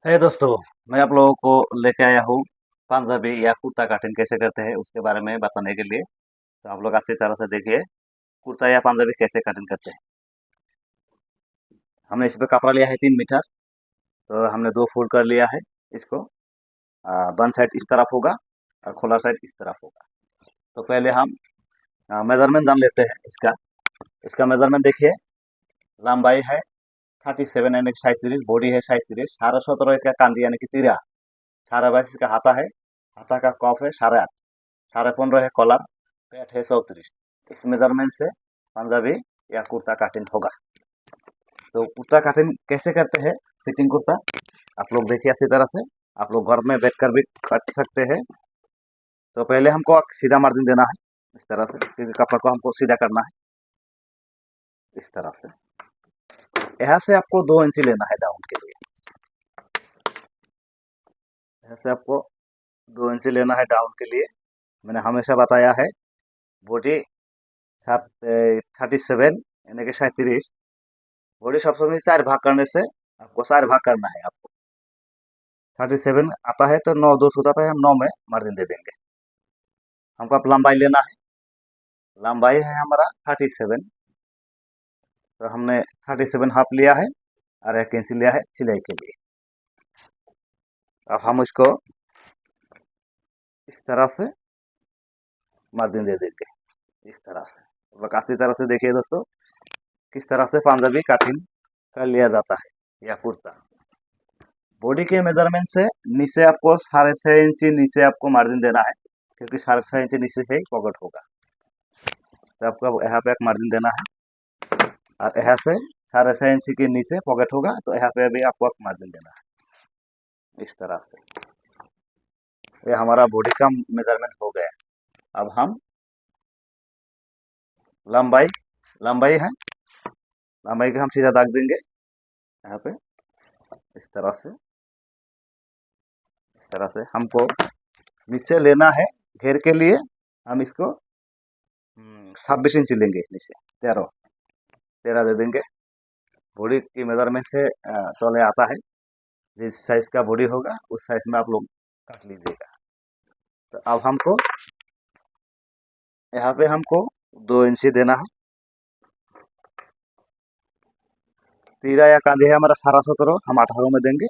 है दोस्तों, मैं आप लोगों को लेके आया हूँ पंजाबी या कुर्ता कटिंग कैसे करते हैं उसके बारे में बताने के लिए। तो आप लोग अच्छी तरह से देखिए कुर्ता या पंजाबी कैसे कटिंग करते हैं। हमने इस पे कपड़ा लिया है 3 मीटर। तो हमने 2 फोल्ड कर लिया है इसको। बंद साइड इस तरफ होगा और खुला साइड इस तरफ होगा। तो पहले हम मेजरमेंट जान लेते हैं इसका। इसका मेजरमेंट देखिए। लंबाई है 37 यानी कि 37, बॉडी है 37, 17.5 इसका कांदी यानी कि तिरा, 22.5 इसका हाथा है, हाथा का कफ है 8.5, 15.5 है कॉलर, पेट है 34। इस मेजरमेंट से पंजाबी या कुर्ता कटिंग होगा। तो कुर्ता कटिंग कैसे करते हैं, फिटिंग कुर्ता आप लोग देखिए अच्छी तरह से। आप लोग घर में बैठकर भी कट सकते हैं। तो पहले हमको सीधा मार्जिन देना है इस तरह से, क्योंकि कपड़ा को हमको सीधा करना है इस तरह से। यहाँ से आपको 2 इंची लेना है डाउन के लिए। यहाँ से आपको 2 इंची लेना है डाउन के लिए। मैंने हमेशा बताया है बॉडी 37 यानी कि 37, बॉडी सबसे 4 भाग करने से आपको 4 भाग करना है। आपको 37 आता है तो 9 2 होता है, हम 9 में मार्जिन दे देंगे। हमको अब लंबाई लेना है। लंबाई है हमारा 37। तो हमने 37 हाफ लिया है और 1 इंच लिया है सिलाई के लिए। अब हम इसको इस तरह से मार्जिन दे देंगे इस तरह से। अब अच्छी तरह से देखिए दोस्तों किस तरह से पंजाबी कटिंग कर लिया जाता है या कुर्ता। बॉडी के मेजरमेंट से नीचे आपको 6.5 इंची नीचे आपको मार्जिन देना है, क्योंकि 6.5 इंची नीचे से ही पॉकेट होगा। तो आपको यहाँ पे एक मार्जिन देना है और यहाँ से 6.5 इंची के नीचे पॉकेट होगा, तो यहाँ पे भी आपको एक मार्जिन देना है इस तरह से। ये हमारा बॉडी का मेजरमेंट हो गया। अब हम लंबाई लंबाई है, लंबाई का हम सीधा दाग देंगे यहाँ पे इस तरह से हमको नीचे लेना है। घेर के लिए हम इसको 26 इंची लेंगे, नीचे 13 दे देंगे। बॉडी की मेजरमेंट से चले आता है, जिस साइज का बॉडी होगा उस साइज में आप लोग काट लीजिएगा। तो अब हमको यहाँ पे हमको 2 इंची देना है। तीरा या कांधे है हमारा 17.5, हम 18 में देंगे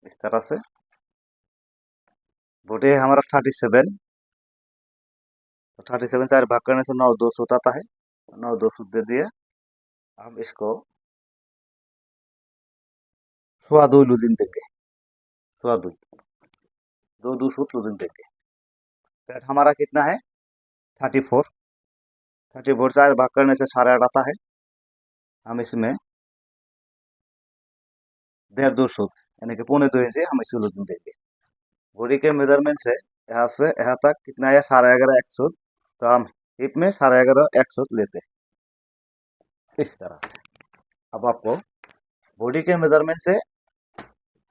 इस तरह से। बॉडी है हमारा 37, तो 37 4 भाग करने से 9 2 आता है, 9 2 दे दिए। हम इसको 2.25 लूजिंग देंगे, 2.25 2 2 लूजिंग देंगे। पेट हमारा कितना है 34, 34 4 भाग करने से 8.5 आता है। हम इसमें 1.5 2 यानी कि 2.25 इंची हम इसको लूजिंग देंगे। बॉडी के मेजरमेंट से यहाँ तक कितना है 11.5 1 तो हम हिप में 11.5 1 लेते हैं इस तरह से। अब आपको बॉडी के मेजरमेंट से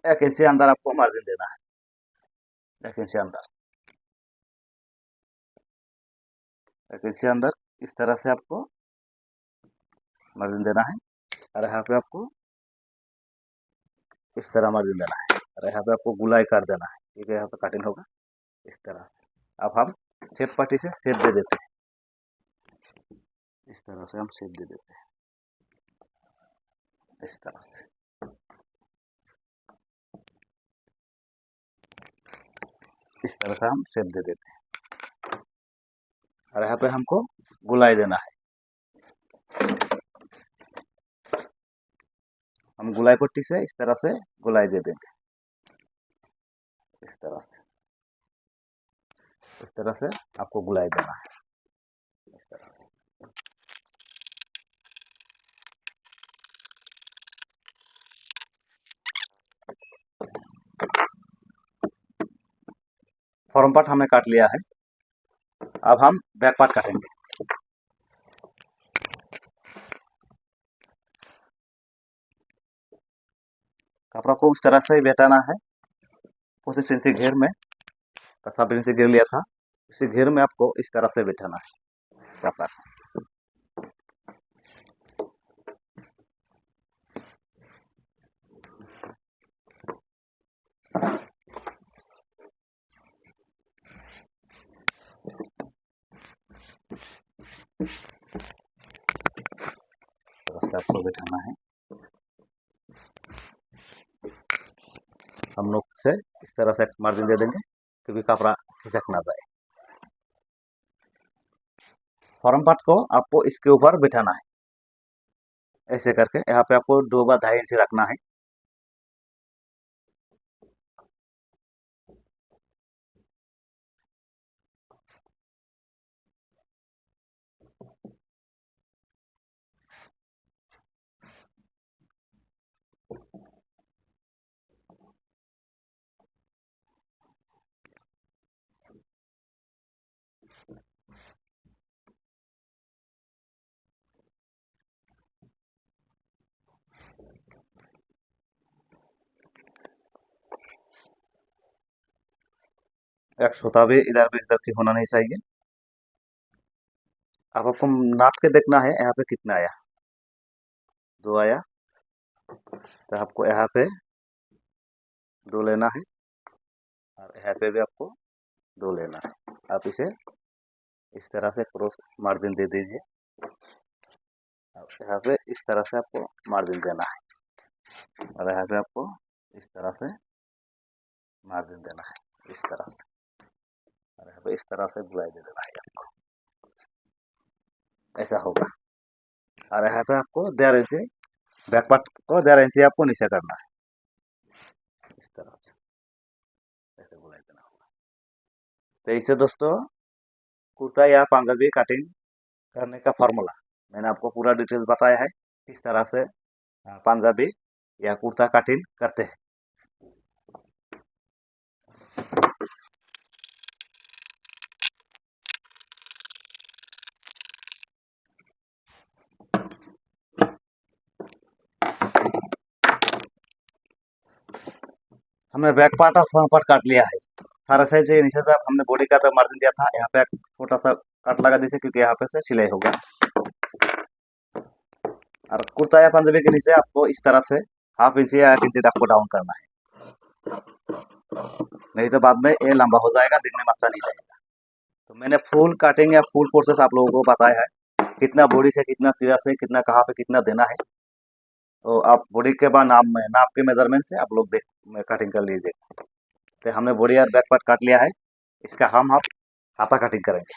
1 इंची अंदर आपको मार्जिन देना है। 1 इंची अंदर, 1 इंची अंदर इस तरह से आपको मार्जिन देना है। और यहाँ पे आपको इस तरह मार्जिन देना है और यहाँ पे आपको गुलाई कर देना है, ठीक है। यहाँ पे कटिंग होगा इस तरह। अब हम शेप पट्टी से शेप दे देते हैं, इस तरह से हम शेप दे देते हैं इस तरह से। इस तरह से हम शेप दे देते हैं और यहाँ पे हमको गुलाई देना है। हम गुलाई पट्टी से इस तरह से गुलाई दे देंगे इस तरह से। इस तरह से आपको गुलाई देना है इस तरह से। फ्रंट पार्ट हमने काट लिया है। अब हम बैक पार्ट काटेंगे। कपड़ा को उस तरह से बैठाना है। 25 इंची घेर में 26 इंची घेर लिया था, इसी घेर में आपको इस तरह से बैठाना है कपड़ा को। आपको बिठाना है। हम लोग से इस तरह से मार्जिन दे देंगे क्योंकि कपड़ा खिसक ना जाए। फॉर्म पार्ट को आपको इसके ऊपर बिठाना है, ऐसे करके। यहाँ पे आपको 2 बाय 2.5 इंच रखना है। एक सूता भी इधर की होना नहीं चाहिए। अब आपको नाप के देखना है यहाँ पे कितना आया। 2 आया, तो आपको यहाँ पे 2 लेना है और यहाँ पे भी आपको 2 लेना है। आप इसे इस तरह से क्रॉस मार्जिन दे दीजिए और यहाँ पे इस तरह से आपको मार्जिन देना है और यहाँ पे आपको इस तरह से मार्जिन देना है, इस तरह से। और यहाँ पे इस तरह से गुलाई दे देना है आपको, ऐसा होगा। और यहाँ पे आपको 1.5 इंच बैक पार्ट को 1.5 इंच आपको नीचे करना है, इस तरह से ऐसे गुलाई देना होगा। तो इससे दोस्तों कुर्ता या पंजाबी कटिंग करने का फॉर्मूला मैंने आपको पूरा डिटेल बताया है, किस तरह से पंजाबी या कुर्ता कटिंग करते हैं। हमने बैक पार्ट और फ्रंट पार्ट काट लिया है। सारा साइज नीचे से हमने बॉडी का तो मार्जिन दिया था, यहाँ पे एक छोटा सा कट लगा दीजिए क्योंकि यहाँ पे से सिलाई होगा। और कुर्ता या पंजाबी के नीचे आपको इस तरह से 1/2 इंच या 1 इंच आपको डाउन करना है, नहीं तो बाद में ये लंबा हो जाएगा, दिखने में अच्छा नहीं लगेगा। तो मैंने फुल कटिंग या फुल प्रोसेस आप लोगों को बताया है, कितना बॉडी से कितना तिरा से कितना कहाँ पे कितना देना है। तो आप बॉडी के बाद नाप के मेजरमेंट से आप लोग देख कटिंग कर लीजिए। तो हमने बॉडी और बैक पार्ट काट लिया है, इसका हम आप हाथा कटिंग करेंगे।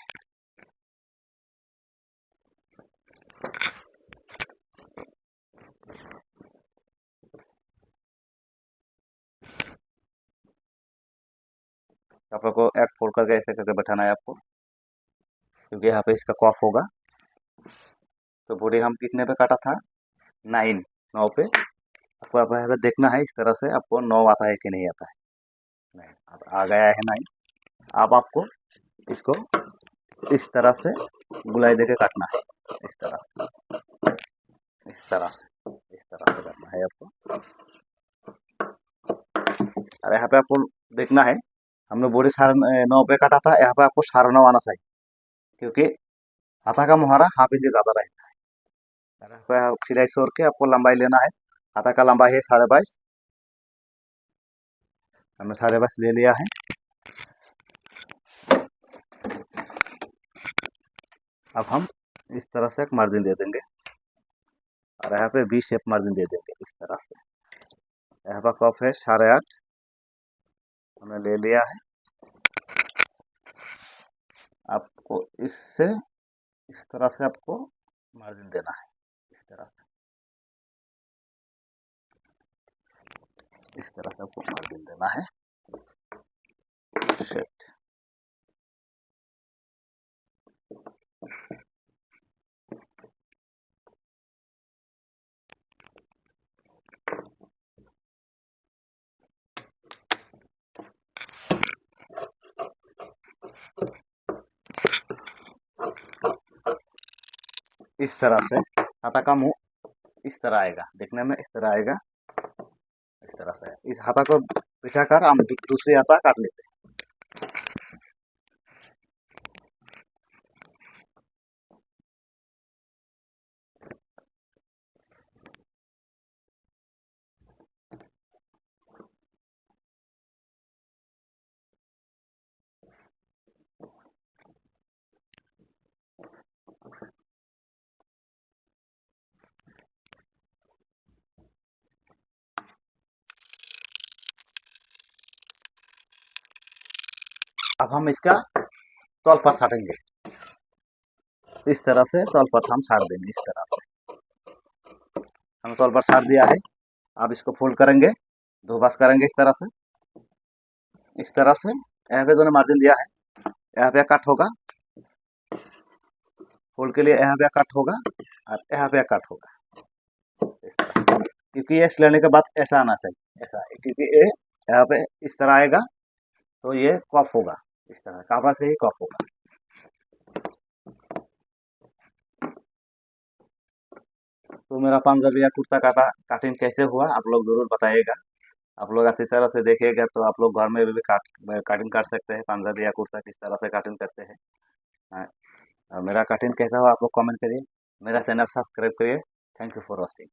आप लोग को एक फोल्ड करके ऐसे करके बैठाना है आपको, क्योंकि यहाँ पे इसका कॉफ होगा। तो बॉडी हम कितने पे काटा था, 9 पे। आपको अब यहाँ पे देखना है इस तरह से आपको 9 आता है कि नहीं आता है। नहीं, अब आ गया है 9। अब आपको इसको इस तरह से गुलाई देके काटना है, इस तरह इस तरह से इस तरह से करना है आपको। और यहाँ पे आपको देखना है, हमने बॉडी 9.5 पे काटा था, यहाँ पे आपको 9.5 आना चाहिए, क्योंकि हाथा का मुहारा 1/2 इंच ज़्यादा रहता है। और यहाँ पे सिलाई छोड़ के आपको लंबाई लेना है, हाथा का लंबाई है 22.5, हमने 22.5 ले लिया है। अब हम इस तरह से एक मार्जिन दे देंगे और यहाँ पे वी शेप मार्जिन दे देंगे इस तरह से। यहाँ पर कप है 8.5, हमने ले लिया है। आपको इससे इस तरह से आपको मार्जिन देना है, इस तरह से इस तरह से आपको मार्जिन देना है। सेट। इस तरह से हाथा का मुंह इस तरह आएगा, देखने में इस तरह आएगा, इस तरह से। इस हाथा को बिठाकर हम दूसरी हाथा काट लेते हैं। अब हम इसका तौल पर छाटेंगे। इस तरह से तौल पर हम छाट देंगे। इस तरह से हमने तौल पर छाट दिया है। अब इसको फोल्ड करेंगे, दो बस करेंगे इस तरह से। इस तरह से यहाँ पे दोनों मार्जिन दिया है, यहाँ पे कट होगा, फोल्ड के लिए यहाँ पे कट होगा और यहाँ पे कट होगा। क्योंकि ये लेने के बाद ऐसा आना चाहिए, ऐसा, क्योंकि ये यहाँ पे इस तरह आएगा तो ये कफ होगा, इस तरह कपड़ा से ही कफ होगा। तो मेरा पंजाबी या कुर्ता का कटिंग कैसे हुआ आप लोग जरूर बताइएगा। आप लोग अच्छी तरह से देखिएगा तो आप लोग घर में भी कटिंग कर सकते हैं। पंजाबी या कुर्ता किस तरह से कटिंग करते हैं। मेरा कटिंग कैसा हुआ आप लोग कमेंट करिए, मेरा चैनल सब्सक्राइब करिए। Thank you for watching.